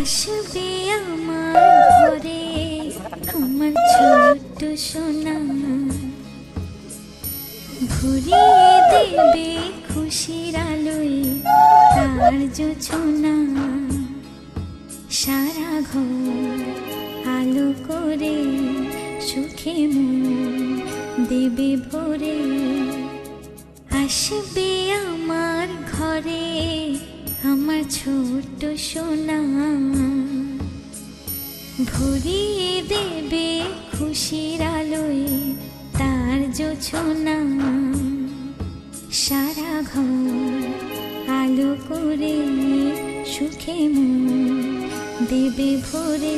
আসবে আমার ঘরে আমার ছোট্ট সোনা, ভরিয়ে দেবে খুশির আলোয় তার জোছনা। সারা ঘর আলো করে সুখে মন দেবে ভরে। আসবে আমার ঘরে আমার ছোট্ট সোনা, ভরিয়ে দেবে খুশির আলোয় তার জোছনা। সারা ঘর আলো করে সুখে মন দেবে ভরে।